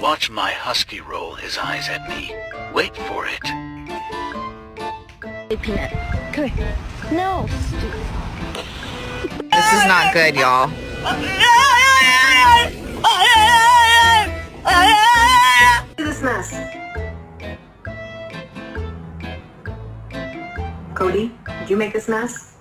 Watch my husky roll his eyes at me. Wait for it. Hey, Peanut. Come here. No. This is not good, y'all. Look at this mess. Cody, did you make this mess?